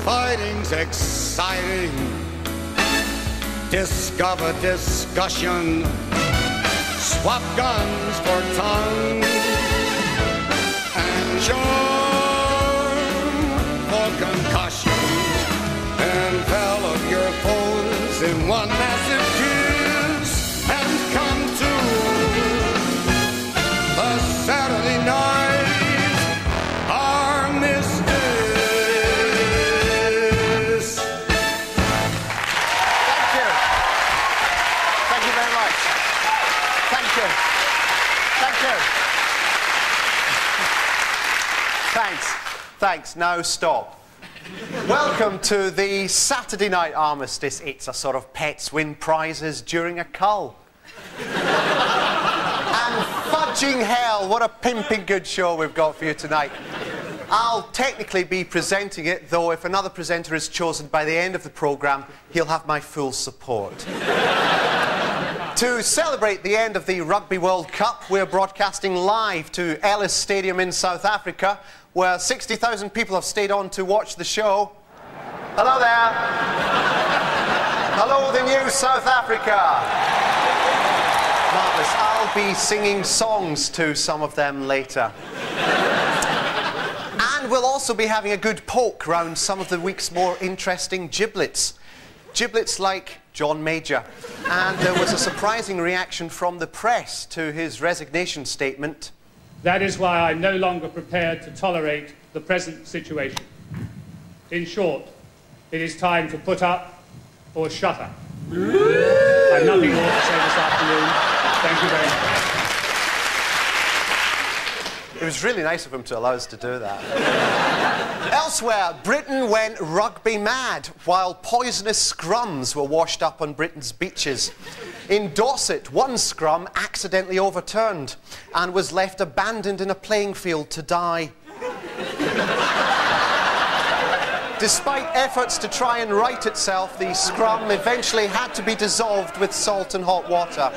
fighting's exciting. Discover discussion. Swap guns for tongue. And charm for concussion. Envelop your foes in one massive kiss. And come to the Saturday night Armistice. Thank you. Thank you very much. Thank you. Thank you. Thanks. Thanks. Now stop. Welcome to the Saturday Night Armistice. It's a sort of pets win prizes during a cull. And fudging hell, what a pimping good show we've got for you tonight. I'll technically be presenting it, though if another presenter is chosen by the end of the programme, he'll have my full support. To celebrate the end of the Rugby World Cup, we're broadcasting live to Ellis Stadium in South Africa, where 60,000 people have stayed on to watch the show. Hello there. Hello, the new South Africa. Marvellous. I'll be singing songs to some of them later. And we'll also be having a good poke round some of the week's more interesting giblets. Giblets like John Major. And there was a surprising reaction from the press to his resignation statement. That is why I'm no longer prepared to tolerate the present situation. In short, it is time to put up or shut up. I've nothing more to say this afternoon. Thank you very much. It was really nice of him to allow us to do that. Elsewhere, Britain went rugby mad while poisonous scrums were washed up on Britain's beaches. In Dorset, one scrum accidentally overturned and was left abandoned in a playing field to die. Despite efforts to try and right itself, the scrum eventually had to be dissolved with salt and hot water.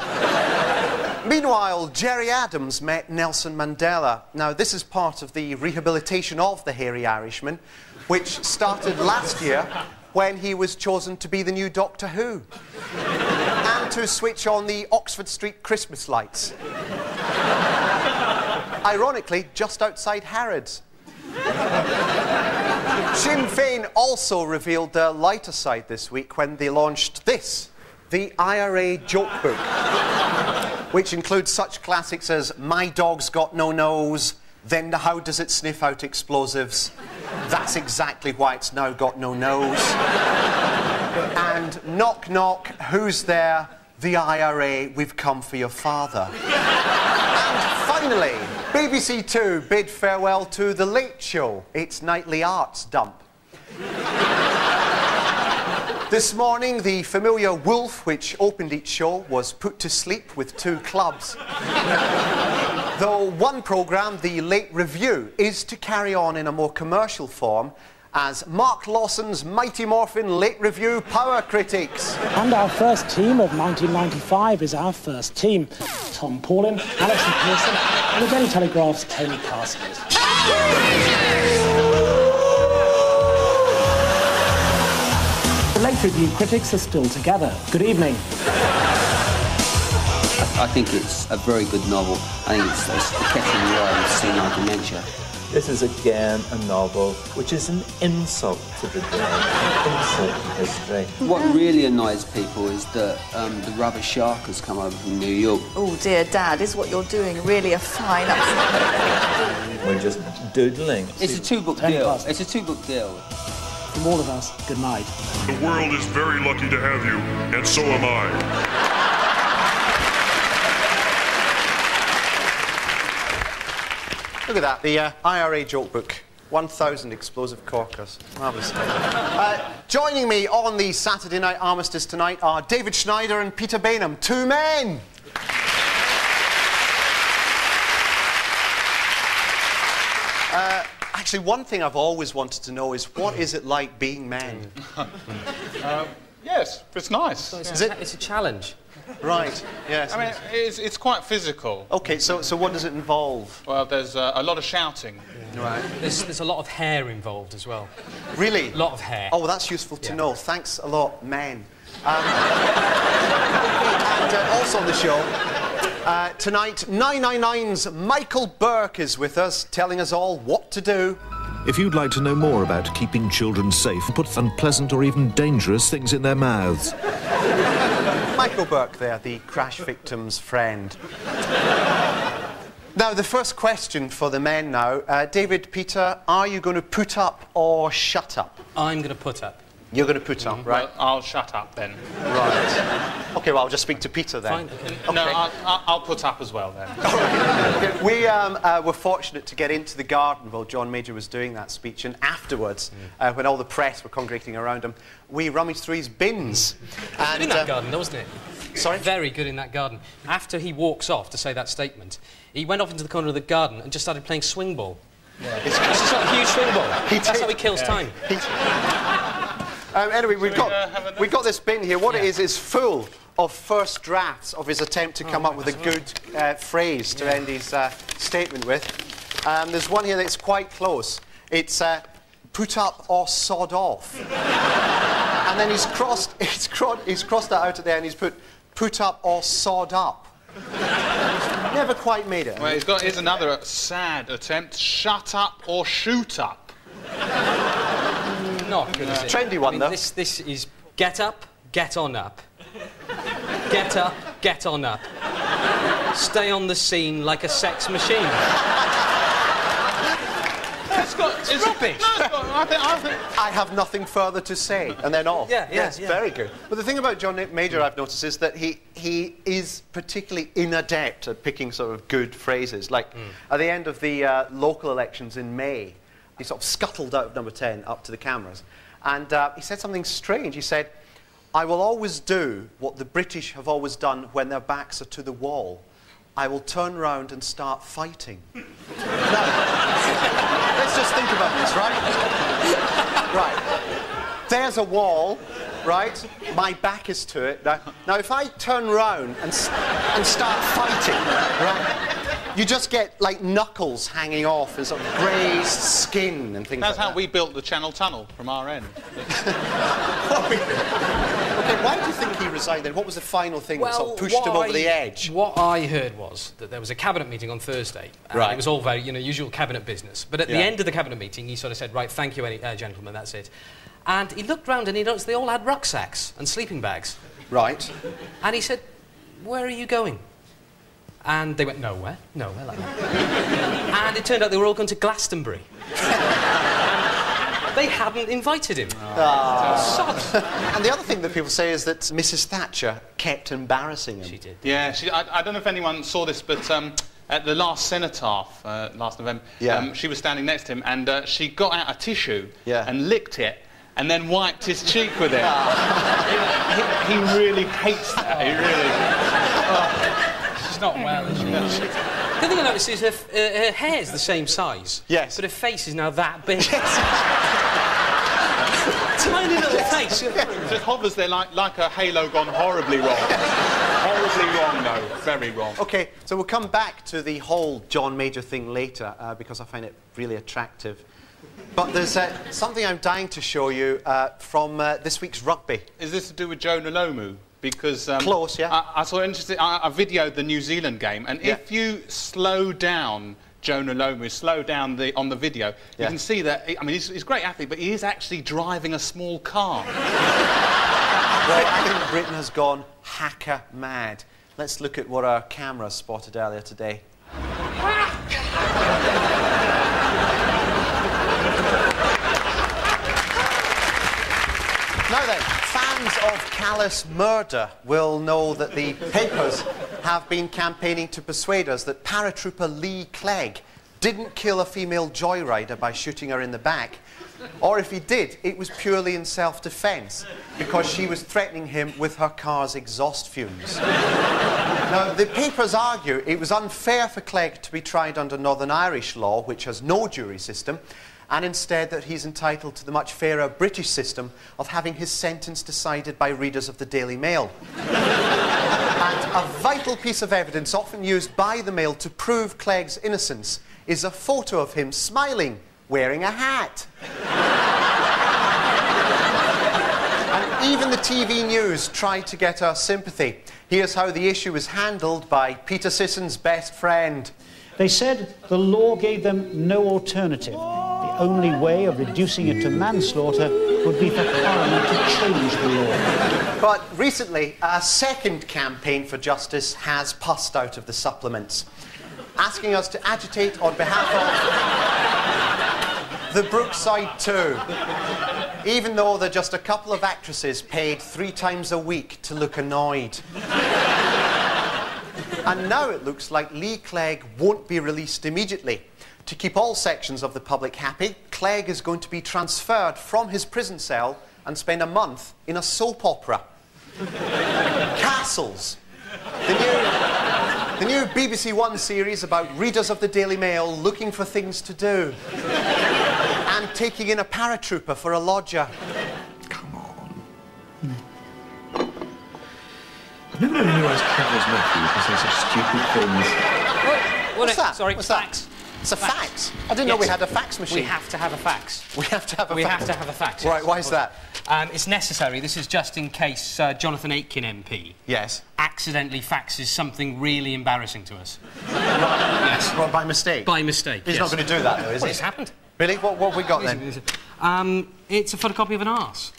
Meanwhile, Gerry Adams met Nelson Mandela. Now, this is part of the rehabilitation of the hairy Irishman, which started last year when he was chosen to be the new Doctor Who. And to switch on the Oxford Street Christmas lights. Ironically, just outside Harrods. Sinn Féin also revealed their lighter side this week when they launched this, the IRA Joke Book, which includes such classics as My Dog's Got No Nose, then How Does It Sniff Out Explosives, That's Exactly Why It's Now Got No Nose, and Knock Knock, Who's There? The IRA, We've Come For Your Father. And finally, BBC Two bid farewell to The Late Show, its nightly arts dump. This morning, the familiar wolf which opened each show was put to sleep with 2 clubs. Though one programme, The Late Review, is to carry on in a more commercial form as Mark Lawson's Mighty Morphin Late Review Power Critiques. And our first team of 1995 is our first team. Tom Paulin, Alison Pearson, and the Daily Telegraph's Tony Parsons. The Late Review critics are still together. Good evening. I think it's a very good novel. I think it's the catching the eye with senile dementia. This is again a novel which is an insult to the dead, an insult to history. What really annoys people is that the rubber shark has come over from New York. Oh dear, Dad, is what you're doing really a fine upset? We're just doodling. It's a 2-book deal. It's a 2-book deal. From all of us, good night. The world is very lucky to have you, and so am I. Look at that, the IRA Joke Book. 1,000 explosive corkers. Marvellous. Joining me on the Saturday Night Armistice tonight are David Schneider and Peter Bainham. 2 men! Actually, one thing I've always wanted to know is what is it like being men? Yes, it's nice. So it's a challenge. Right, yes. I mean, it's quite physical. OK, so what does it involve? Well, there's a lot of shouting. Right. There's a lot of hair involved as well. Really? A lot of hair. Oh, well, that's useful to know. Thanks a lot, men. And also on the show, tonight, 999's Michael Burke is with us, telling us all what to do. If you'd like to know more about keeping children safe, put unpleasant or even dangerous things in their mouths. Michael Burke there, the crash victim's friend. Now, the first question for the men now. David, Peter, are you going to put up or shut up? I'm going to put up. You're going to put up, right? Well, I'll shut up then. Right. OK, well, I'll just speak to Peter then. Fine. Okay. No, I'll put up as well then. Okay. We were fortunate to get into the garden while John Major was doing that speech, and afterwards, when all the press were congregating around him, we rummaged through his bins. And, in that garden, wasn't it? Sorry? Very good in that garden. After he walks off to say that statement, he went off into the corner of the garden and just started playing swing ball. Yeah. It's just like a huge swing ball. That's how he kills time. Anyway, we've got this bin here. What it is full of first drafts of his attempt to come up with a good phrase to end his statement with. There's one here that's quite close. It's put up or sod off. And then he's crossed that out at the end. He's put up or sod up. Never quite made it. Well, here's another sad attempt. Shut up or shoot up. Not good, is it? Trendy one, though. This is get up, get on up. Get up, get on up. Stay on the scene like a sex machine. It's rubbish. I have nothing further to say, and then off. Yeah. Very good. But the thing about John Major I've noticed is that he is particularly inadept at picking sort of good phrases. Like, at the end of the local elections in May, he sort of scuttled out of number 10 up to the cameras. And he said something strange. He said, I will always do what the British have always done when their backs are to the wall. I will turn round and start fighting. Now, let's just think about this, right? Right. There's a wall, right? My back is to it. Now if I turn round and start fighting, right? You just get, like, knuckles hanging off and sort of grazed skin and things like that. That's how we built the Channel Tunnel from our end. OK, why do you think he resigned then? What was the final thing that sort of pushed him over the edge? What I heard was that there was a cabinet meeting on Thursday. Right. It was all very, usual cabinet business. But at the end of the cabinet meeting, he sort of said, right, thank you, gentlemen, that's it. And he looked round and he noticed they all had rucksacks and sleeping bags. Right. And he said, where are you going? And they went, nowhere, like that. And it turned out they were all going to Glastonbury. They hadn't invited him. Sod. And the other thing that people say is that Mrs. Thatcher kept embarrassing him. She did. Yeah, I don't know if anyone saw this, but at the last cenotaph, last November, she was standing next to him, and she got out a tissue and licked it, and then wiped his cheek with it. He really hates that. He really... She's not well, is she? The thing I noticed is her hair's the same size. Yes. But her face is now that big. Tiny little face. It just hovers there like a halo gone horribly wrong. Horribly wrong, though. Very wrong. OK, so we'll come back to the whole John Major thing later, because I find it really attractive. But there's something I'm dying to show you from this week's rugby. Is this to do with Joe Nolomu? Because close, yeah. I saw interesting. I videoed the New Zealand game, and if you slow down Joe Nolomu, slow down on the video, you can see that. I mean, he's a great athlete, but he is actually driving a small car. Well, I think Britain has gone hacker mad. Let's look at what our camera spotted earlier today. Now then, fans of callous murder will know that the papers have been campaigning to persuade us that paratrooper Lee Clegg didn't kill a female joyrider by shooting her in the back. Or if he did, it was purely in self-defence, because she was threatening him with her car's exhaust fumes. Now, the papers argue it was unfair for Clegg to be tried under Northern Irish law, which has no jury system, and instead that he's entitled to the much fairer British system of having his sentence decided by readers of the Daily Mail. And a vital piece of evidence often used by the Mail to prove Clegg's innocence is a photo of him smiling, wearing a hat. And even the TV news tried to get our sympathy. Here's how the issue was handled by Peter Sisson's best friend. They said the law gave them no alternative. The only way of reducing it to manslaughter would be for Parliament to change the law. But recently, a second campaign for justice has passed out of the supplements, asking us to agitate on behalf of the Brookside 2, even though they're just a couple of actresses paid 3 times a week to look annoyed. And now it looks like Lee Clegg won't be released immediately. To keep all sections of the public happy, Clegg is going to be transferred from his prison cell and spend a month in a soap opera. Castles. The new BBC One series about readers of the Daily Mail looking for things to do. And taking in a paratrooper for a lodger. I've never known anyone as clever as Matthew who can say such stupid things. What's that? Sorry, What's fax. That? It's a fax. I didn't know we had a fax machine. We have to have a fax. We have to have a fax. We have to have a fax. Right, why is that? It's necessary. This is just in case Jonathan Aitken MP accidentally faxes something really embarrassing to us. Yes. Well, by mistake? By mistake, He's not going to do that, though, is he? It's happened. Really? What have we got, then? It's a photocopy of an arse.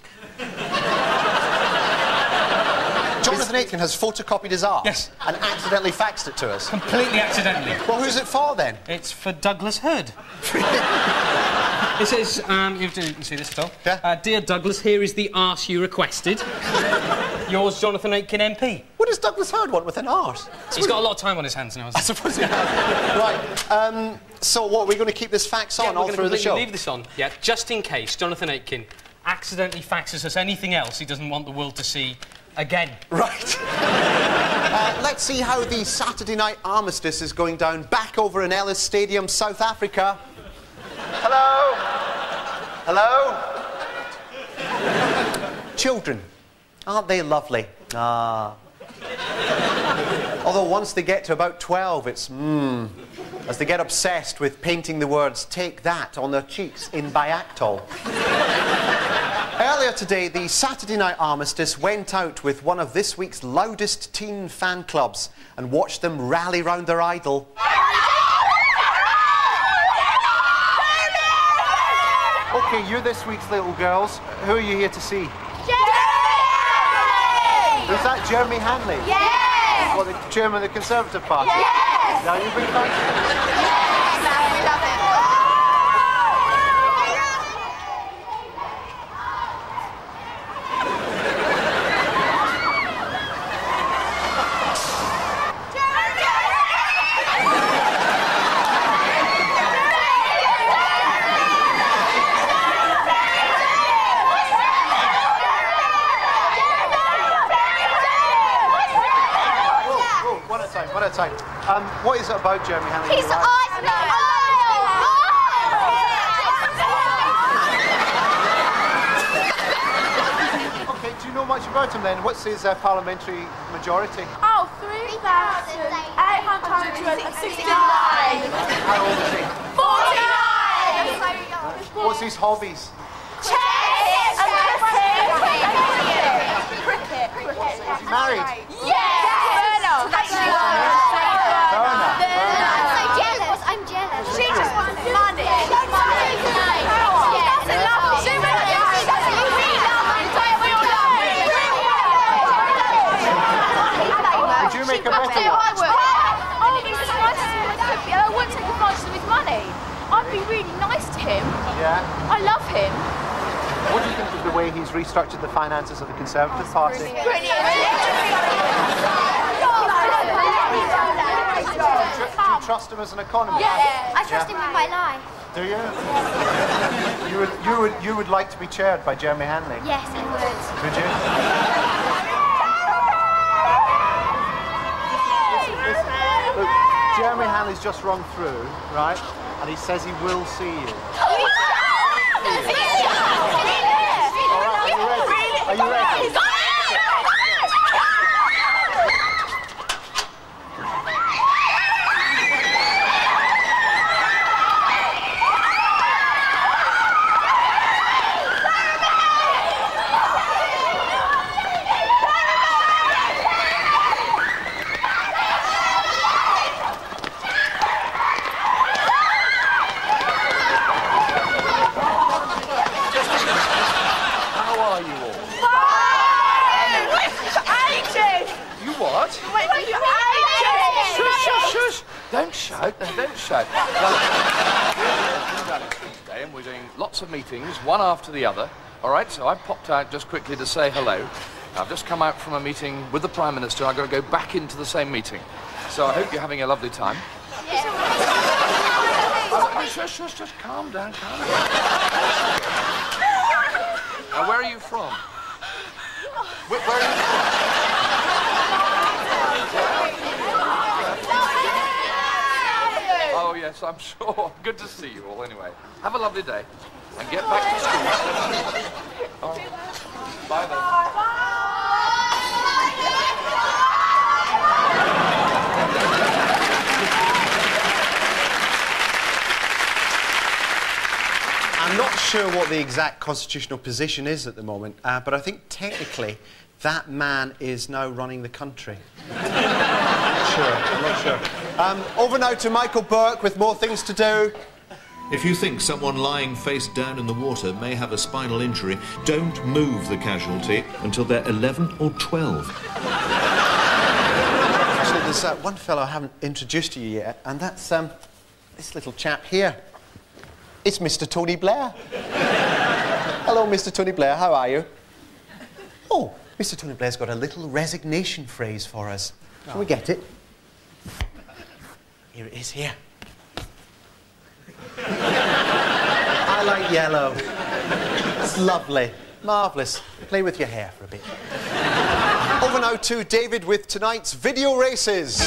Jonathan Aitken has photocopied his arse? Yes. And accidentally faxed it to us? Completely accidentally. Well, who's it for, then? It's for Douglas Hood. It says, you can see this at all. Yeah. Dear Douglas, here is the arse you requested. Yours, Jonathan Aitken MP. What does Douglas Hood want with an arse? He's got a lot of time on his hands now, I suppose he has. Right, so what, we're going to keep this fax on all through the show? We're going to leave this on, yeah, just in case Jonathan Aitken accidentally faxes us anything else he doesn't want the world to see again. Right. Let's see how the Saturday night Armistice is going down back over in Ellis Stadium, South Africa. Hello? Hello? Children. Aren't they lovely? Ah. Although once they get to about 12, it's as they get obsessed with painting the words "take that" on their cheeks in Biactol. Earlier today, the Saturday night Armistice went out with one of this week's loudest teen fan clubs and watched them rally round their idol. OK, you're this week's little girls. Who are you here to see? Jeremy! Is that Jeremy Hanley? Yes! What, the chairman of the Conservative Party? Yes! Now, you big fan? Yes! We love it. One at a time. What is it about Jeremy Hanley? He's Iceland! OK, do you know much about him then? What's his parliamentary majority? Oh, 3,869. How old is he? 49! What's his hobbies? Chess! Cricket. Is he married? Yes! I'm jealous. She just wants money. Would you make a better one? I wouldn't take advantage of his money. I'd be really nice to him. Yeah. I love him. What do you think of the way he's restructured the finances of the Conservative Party? Brilliant. Do you trust him as an economist? Yes. I trust him with my life. Do you? You would like to be chaired by Jeremy Hanley? Yes, I would. Would you? Look, Jeremy Hanley's just run through, right? And he says he will see you. All right, are you ready? Are you ready? Don't shout. Well, today, and we're doing lots of meetings, one after the other. All right, so I popped out just quickly to say hello. I've just come out from a meeting with the Prime Minister. I've got to go back into the same meeting. So I hope you're having a lovely time. Just calm down, calm down. Now, where are you from? Where are you from? Oh, yes, I'm sure. Good to see you all, anyway. Have a lovely day. And get back to school. Oh. Bye, then. I'm not sure what the exact constitutional position is at the moment, but I think technically that man is now running the country. I'm not sure. Over now to Michael Burke with more things to do. If you think someone lying face down in the water may have a spinal injury, don't move the casualty until they're 11 or 12. Actually, there's one fellow I haven't introduced to you yet, and that's this little chap here. It's Mr. Tony Blair. Hello, Mr. Tony Blair, how are you? Oh, Mr. Tony Blair's got a little resignation phrase for us. Shall we get it? Here it is, here. I like yellow. It's lovely. Marvellous. Play with your hair for a bit. Over now to David with tonight's video races.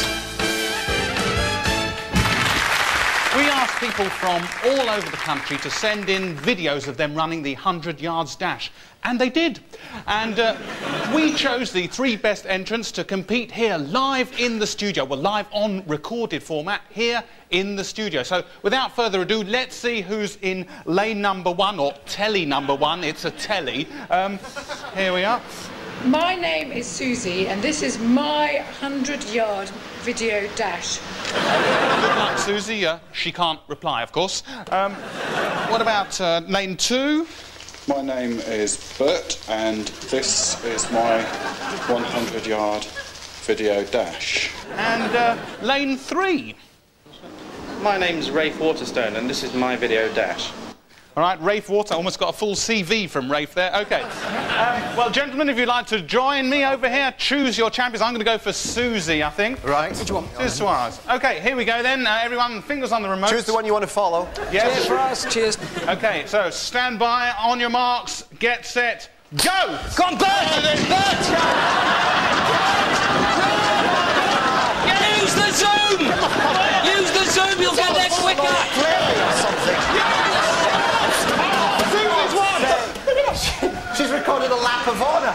We asked people from all over the country to send in videos of them running the 100 yards dash. And they did. And we chose the 3 best entrants to compete here live in the studio. Well, live on recorded format here in the studio. So without further ado, let's see who's in lane number 1, or telly number 1. It's a telly. Here we are. My name is Susie, and this is my 100-yard video dash. Good luck, Susie. She can't reply, of course. What about lane 2? My name is Bert, and this is my 100-yard video dash. And lane 3? My name's Rafe Waterstone, and this is my video dash. All right, Rafe Water, almost got a full CV from Rafe there. OK. Well, gentlemen, if you'd like to join me over here, choose your champions. I'm going to go for Susie, I think. Right. Which one? Susie Suarez. OK, here we go then. Everyone, fingers on the remote. Choose the one you want to follow. Yes. Cheers for us. Cheers. OK, so stand by, on your marks, get set, go! Go on, Bert! Bert! Use the zoom! Use the zoom, you'll get there quicker! She's recorded a lap of honour.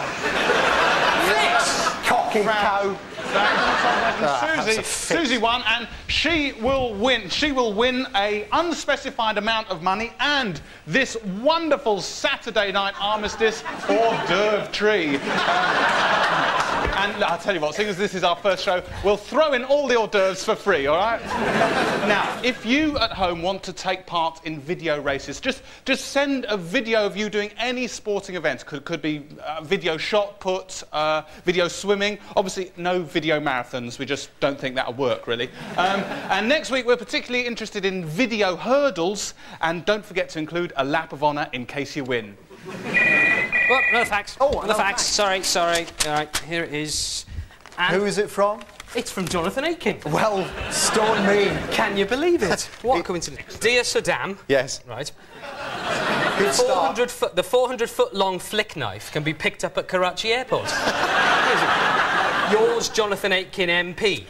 Yes. Cocky cow. Susie won, and she will win. She will win a unspecified amount of money and this wonderful Saturday night Armistice hors d'oeuvre tree. And I'll tell you what, seeing as this is our first show, we'll throw in all the hors d'oeuvres for free, all right? Now, if you at home want to take part in video races, just send a video of you doing any sporting events. Could be video shot put, video swimming. Obviously, no video marathons. We just don't think that'll work, really. And next week, we're particularly interested in video hurdles. And don't forget to include a lap of honour in case you win. Oh, another fax. Oh, another fax. Sorry. All right, here it is. And who is it from? It's from Jonathan Aitken. Well, stone me. Can you believe it? What a coincidence. Dear Saddam. Yes. Right. Good start. The 400-foot-long flick knife can be picked up at Karachi Airport. Yours, Jonathan Aitken, MP.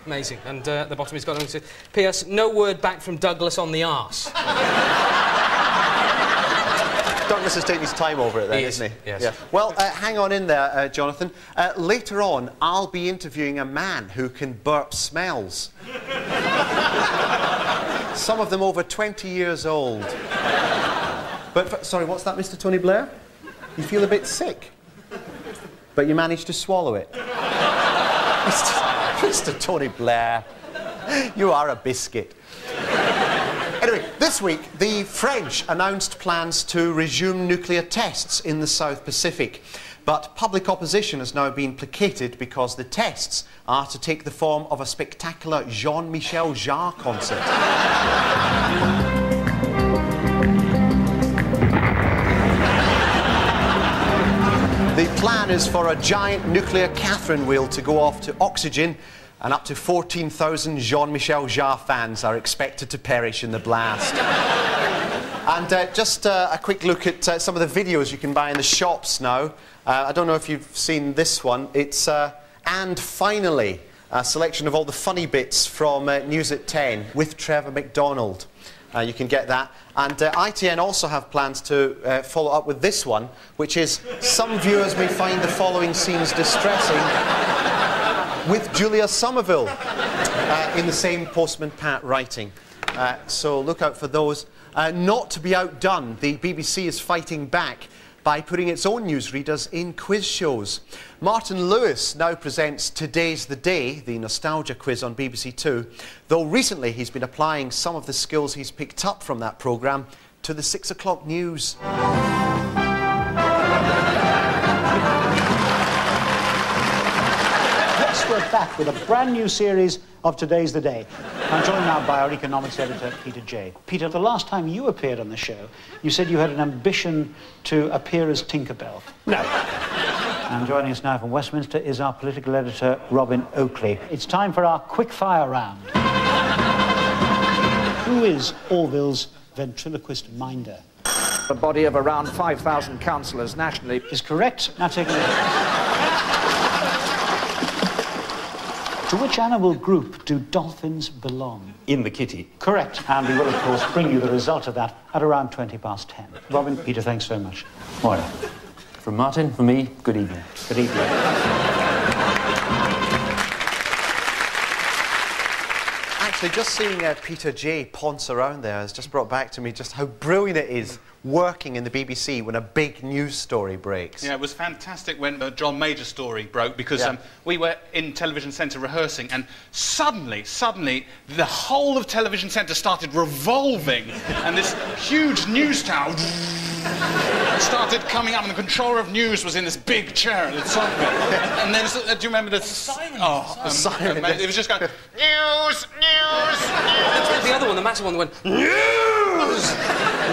Amazing. And at the bottom, he's got P.S. No word back from Douglas on the arse. Douglas is taking his time over it then, isn't he? Yes. Yeah. Well, hang on in there, Jonathan. Later on, I'll be interviewing a man who can burp smells. Some of them over 20 years old. But, sorry, what's that, Mr. Tony Blair? You feel a bit sick, but you managed to swallow it. Mr. Tony Blair, you are a biscuit. Anyway, this week, the French announced plans to resume nuclear tests in the South Pacific. But public opposition has now been placated because the tests are to take the form of a spectacular Jean-Michel Jarre concert. The plan is for a giant nuclear Catherine wheel to go off to oxygen, and up to 14,000 Jean-Michel Jarre fans are expected to perish in the blast. And just a quick look at some of the videos you can buy in the shops now. I don't know if you've seen this one. It's And Finally, a selection of all the funny bits from News at 10 with Trevor McDonald. You can get that. And ITN also have plans to follow up with this one, which is some viewers may find the following scenes distressing, with Julia Somerville in the same Postman Pat writing. So look out for those. Not to be outdone, the BBC is fighting back by putting its own newsreaders in quiz shows. Martin Lewis now presents Today's the Day, the nostalgia quiz on BBC Two, though recently he's been applying some of the skills he's picked up from that programme to the 6 o'clock news. Yes, we're back with a brand new series of Today's the Day. I'm joined now by our economics editor, Peter J. Peter, the last time you appeared on the show, you said you had an ambition to appear as Tinkerbell. No. And joining us now from Westminster is our political editor, Robin Oakley. It's time for our quick-fire round. Who is Orville's ventriloquist minder? A body of around 5,000 councillors nationally. Is correct. Now taking To which animal group do dolphins belong? In the kitty. Correct. And we will, of course, bring you the result of that at around 10:20. Robin, Peter, thanks very much. Moira. From Martin, from me, good evening. Good evening. Actually, just seeing Peter J. ponce around there has just brought back to me just how brilliant it is working in the BBC when a big news story breaks. Yeah, it was fantastic when the John Major story broke, because we were in Television Centre rehearsing, and suddenly, the whole of Television Centre started revolving, and this huge news tower started coming up, and the controller of news was in this big chair at the top of it. And then, do you remember the siren? Oh, the siren. It was just going, news, news, news. The other one, the massive one, that went, news,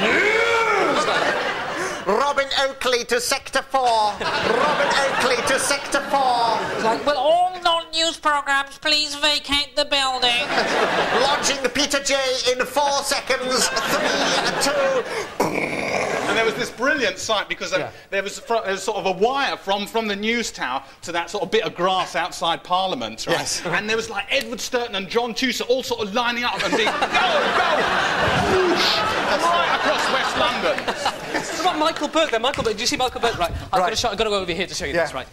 news. Robin Oakley to Sector 4. Robin Oakley to Sector 4. It's like, will all non-news programmes please vacate the building? Launching Peter J in 4 seconds. 3, 2. And there was this brilliant sight, because there was sort of a wire from the news tower to that sort of bit of grass outside Parliament, right? Yes. And there was like Edward Sturton and John Tusa all sort of lining up and being, go, whoosh, right across West London. What about Michael Burke there? Michael Burke, do you see Michael Burke? Right, I've got to go over here to show you this, right?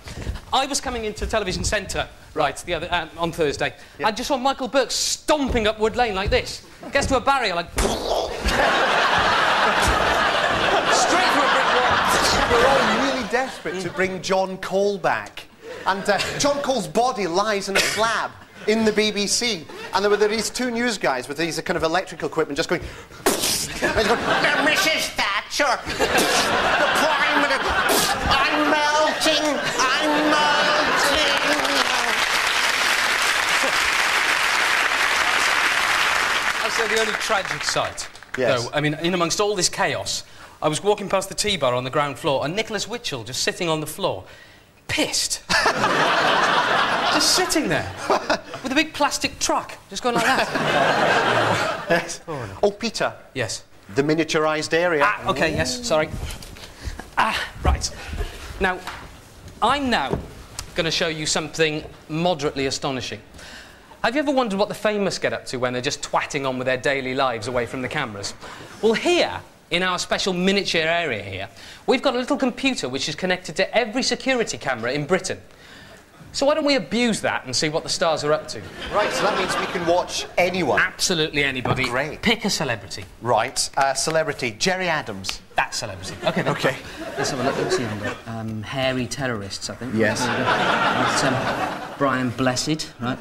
I was coming into Television Centre, the other on Thursday. I just saw Michael Burke stomping up Wood Lane like this. Gets to a barrier, like... Straight to a brick wall. We're all really desperate to bring John Cole back. And John Cole's body lies in a slab in the BBC. And there were these 2 news guys with these kind of electrical equipment just going... Mrs. Thatcher, the Prime Minister, I'm melting, I'm melting. I'd say the only tragic sight, though, I mean, in amongst all this chaos, I was walking past the tea bar on the ground floor, and Nicholas Witchell just sitting on the floor, pissed. Just sitting there, with a big plastic truck, just going like that. Yes. Oh, Peter. Yes. The miniaturised area. OK, yes, sorry. Right. Now, I'm now going to show you something moderately astonishing. Have you ever wondered what the famous get up to when they're just twatting on with their daily lives away from the cameras? Well, here, in our special miniature area here, we've got a little computer which is connected to every security camera in Britain. So why don't we abuse that and see what the stars are up to? Right, so that means we can watch anyone. Absolutely anybody. Great. Pick a celebrity. Right, celebrity. Jerry Adams. That celebrity. OK, then. OK. Let's have a look. Let's see. Hairy terrorists, I think. Yes. Right, Brian Blessed. Right.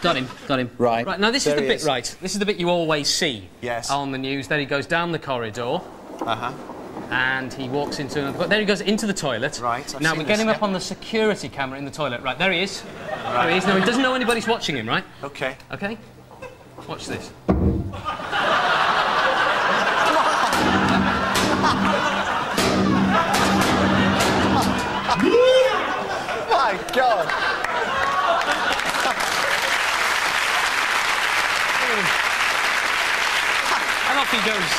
Got him. Right. Right, now this is the bit, right, this is the bit you always see. Yes. On the news. There he goes down the corridor. Uh-huh. And he walks into another... There he goes, into the toilet. Right, now, we get him up on the security camera in the toilet. Right, there he is. Right. There he is. Now, he doesn't know anybody's watching him, right? OK. OK? Watch this. My God! And off he goes.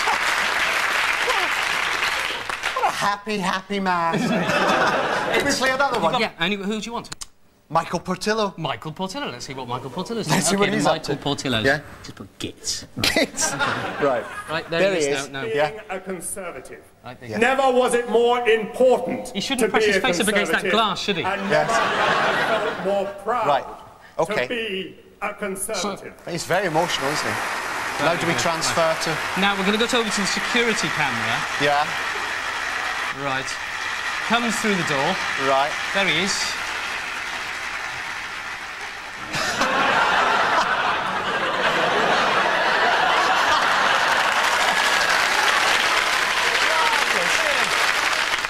What a happy, happy man. Can we play another one? Yeah, and who do you want? Michael Portillo. Michael Portillo. Let's see what Michael Portillo's doing. Let's see what he's up to. Michael Portillo. Yeah? Just put Gits. Gits. Right. Right, there he is. Now. Being a conservative. Right, Never was it more important. He shouldn't press his face up against that glass, should he? And never have I felt more proud to be a conservative. He's very emotional, isn't he? Now do we transfer to... Now we're going to go over to the security camera. Yeah. Right. Comes through the door. Right. There he is.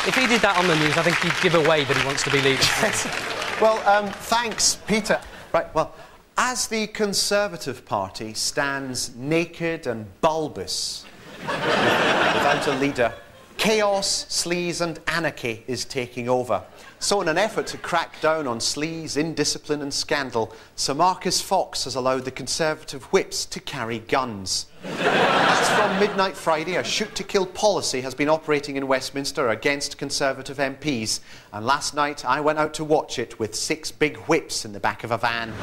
If he did that on the news, I think he'd give away that he wants to be leader. Well, thanks, Peter. Right, well, as the Conservative Party stands naked and bulbous, without a leader, chaos, sleaze and anarchy is taking over. So in an effort to crack down on sleaze, indiscipline and scandal, Sir Marcus Fox has allowed the Conservative whips to carry guns. As from midnight Friday, a shoot-to-kill policy has been operating in Westminster against Conservative MPs, and last night I went out to watch it with 6 big whips in the back of a van.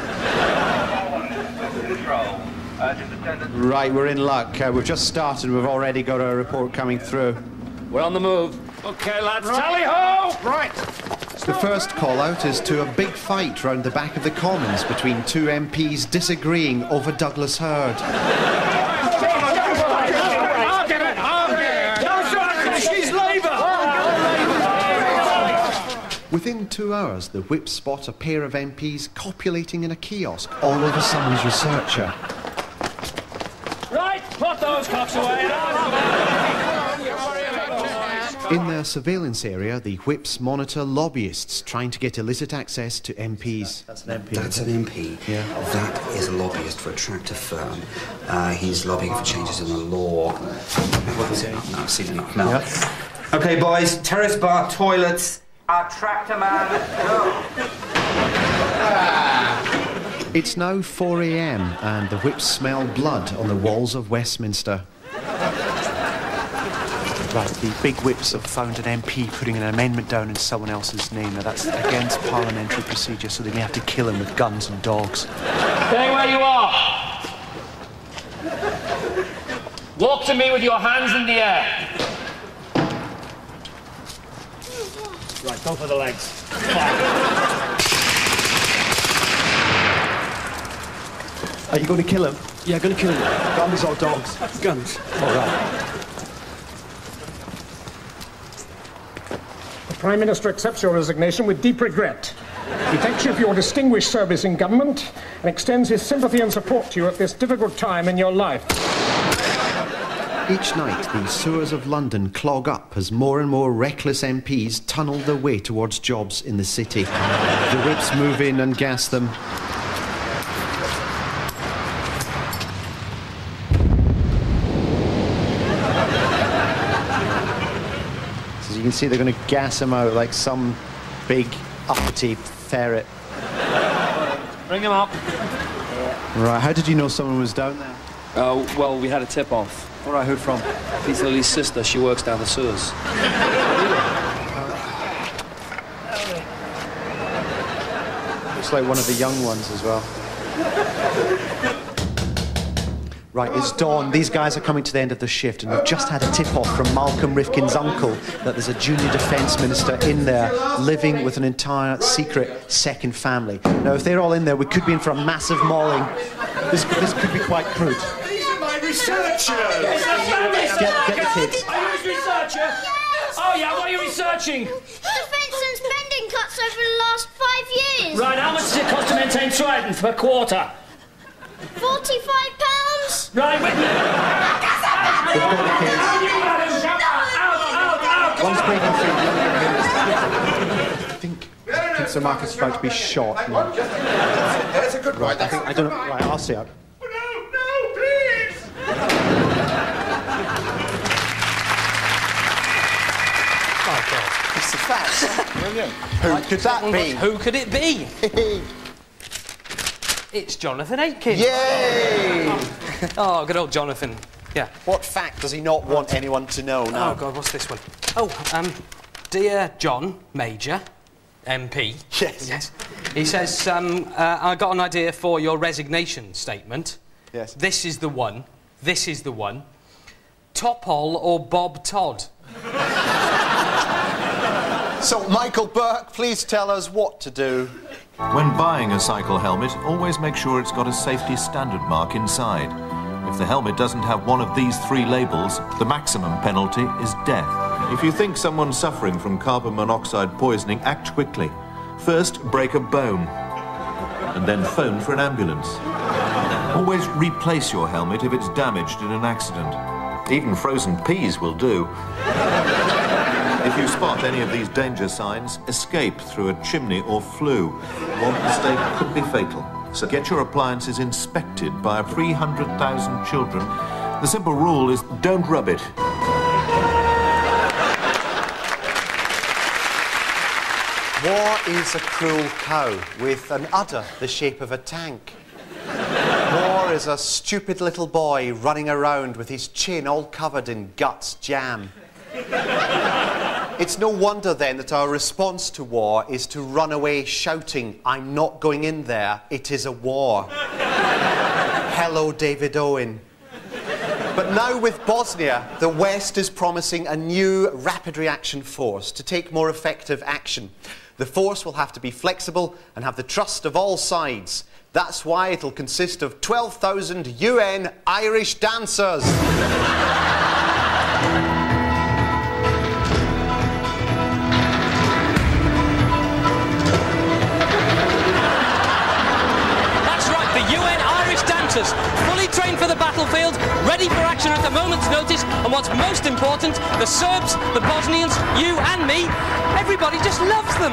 Right, we're in luck. We've just started, we've already got a report coming through. We're on the move. OK, lads, tally-ho! Right. The first call-out is to a big fight round the back of the Commons between 2 MPs disagreeing over Douglas Hurd. I'll get it! She's Labour! Within 2 hours, the whips spot a pair of MPs copulating in a kiosk all over someone's researcher. Right, put those cocks away. In their surveillance area, the whips monitor lobbyists trying to get illicit access to MPs. That's an MP. That's an MP. Yeah. That is a lobbyist for a tractor firm. He's lobbying for changes in the law. What is it? No, I've seen it. No. Yeah. OK, boys, terrace bar, toilets. Our tractor man, go. It's now 4 a.m. and the whips smell blood on the walls of Westminster. Right, the big whips have found an MP putting an amendment down in someone else's name. Now, that's against parliamentary procedure, so they may have to kill him with guns and dogs. Stay where you are. Walk to me with your hands in the air. Right, go for the legs. Are you going to kill him? Yeah, going to kill him. Guns or dogs? Guns. All right. The Prime Minister accepts your resignation with deep regret. He thanks you for your distinguished service in government and extends his sympathy and support to you at this difficult time in your life. Each night, the sewers of London clog up as more and more reckless MPs tunnel their way towards jobs in the city. The whips move in and gas them. So you can see they're going to gas him out like some big uppity ferret. Bring him up. Right, how did you know someone was down there? Well, we had a tip-off. All right, who from? Peter Lee's sister. She works down the sewers. Looks like one of the young ones as well. Right, it's dawn. These guys are coming to the end of the shift, and we've just had a tip-off from Malcolm Rifkin's uncle that there's a junior defence minister in there living with an entire secret second family. Now, if they're all in there, we could be in for a massive mauling. This could be quite crude. Researchers! Get the kids. Are you his researcher? Yes. Oh, yeah, what are you researching? Defence and spending cuts over the last 5 years. Right, how much does it cost to maintain Trident for a quarter? £45. Right, wait a minute. They've got the kids. Out. One's breathing through, the other I think Sir Marcus is about to be shot. No. That's a good one. I don't know. Right, I'll see it. Oh, God. It's the facts. Brilliant. Who could that be? Who could it be? It's Jonathan Aitken. Yay! Oh, good old Jonathan. Yeah. What fact does he not want anyone to know now? Oh, God, what's this one? Oh, dear John Major, MP. Yes. Yes. He says, I got an idea for your resignation statement. Yes. This is the one. This is the one. Topol or Bob Todd? So, Michael Burke, please tell us what to do. When buying a cycle helmet, always make sure it's got a safety standard mark inside. If the helmet doesn't have one of these 3 labels, the maximum penalty is death. If you think someone's suffering from carbon monoxide poisoning, act quickly. First, break a bone, and then phone for an ambulance. Always replace your helmet if it's damaged in an accident. Even frozen peas will do. If you spot any of these danger signs, escape through a chimney or flue. One mistake could be fatal. So get your appliances inspected by 300,000 children. The simple rule is don't rub it. War is a cruel cow with an udder the shape of a tank. War is a stupid little boy running around with his chin all covered in guts jam. It's no wonder then that our response to war is to run away shouting, "I'm not going in there, it is a war." Hello, David Owen. But now with Bosnia, the West is promising a new rapid reaction force to take more effective action. The force will have to be flexible and have the trust of all sides. That's why it'll consist of 12,000 UN Irish dancers. Fully trained for the battlefield, ready for action at a moment's notice, and what's most important, the Serbs, the Bosnians, you and me, everybody just loves them.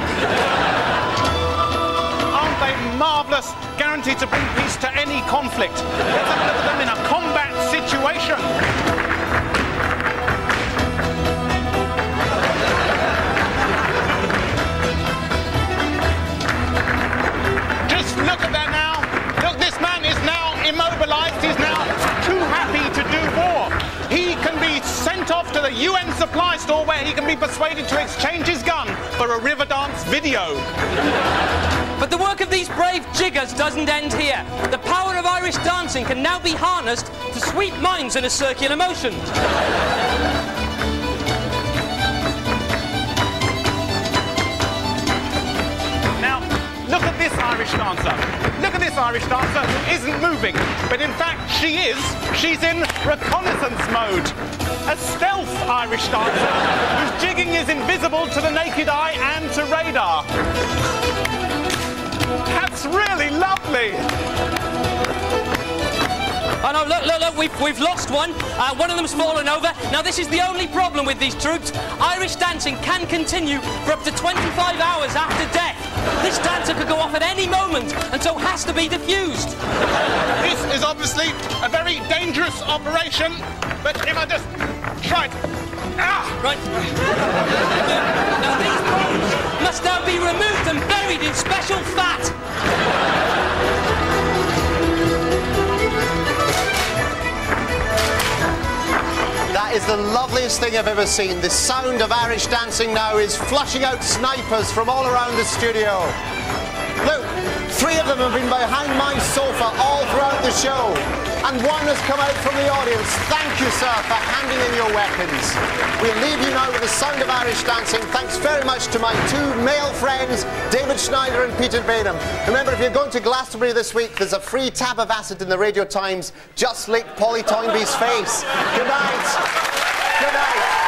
Aren't they marvellous? Guaranteed to bring peace to any conflict. Let's have a look at them in a combat situation. Just look at that now. Look, this man is now immobilised. He's now too happy to do war. He can be sent off to the UN supply store where he can be persuaded to exchange his gun for a river dance video. But the work of these brave jiggers doesn't end here. The power of Irish dancing can now be harnessed to sweep minds in a circular motion. Now, look at this Irish dancer. Look at this Irish dancer who isn't moving, but in fact she is. She's in reconnaissance mode. A stealth Irish dancer whose jigging is invisible to the naked eye and to radar. That's really lovely. Oh no, look, we've lost one. One of them's fallen over. Now this is the only problem with these troops. Irish dancing can continue for up to 25 hours after death. This dancer could go off at any moment, and so has to be defused. This is obviously a very dangerous operation, but if I just try to... Right. Now these bones must now be removed and buried in special fat. That is the loveliest thing I've ever seen. The sound of Irish dancing now is flushing out snipers from all around the studio. Look, 3 of them have been behind my sofa all throughout the show. And one has come out from the audience. Thank you, sir, for handing in your weapons. We'll leave you now with the sound of Irish dancing. Thanks very much to my 2 male friends, David Schneider and Peter Bainham. Remember, if you're going to Glastonbury this week, there's a free tab of acid in the Radio Times. Just lick Polly Toynbee's face. Good night. Good night.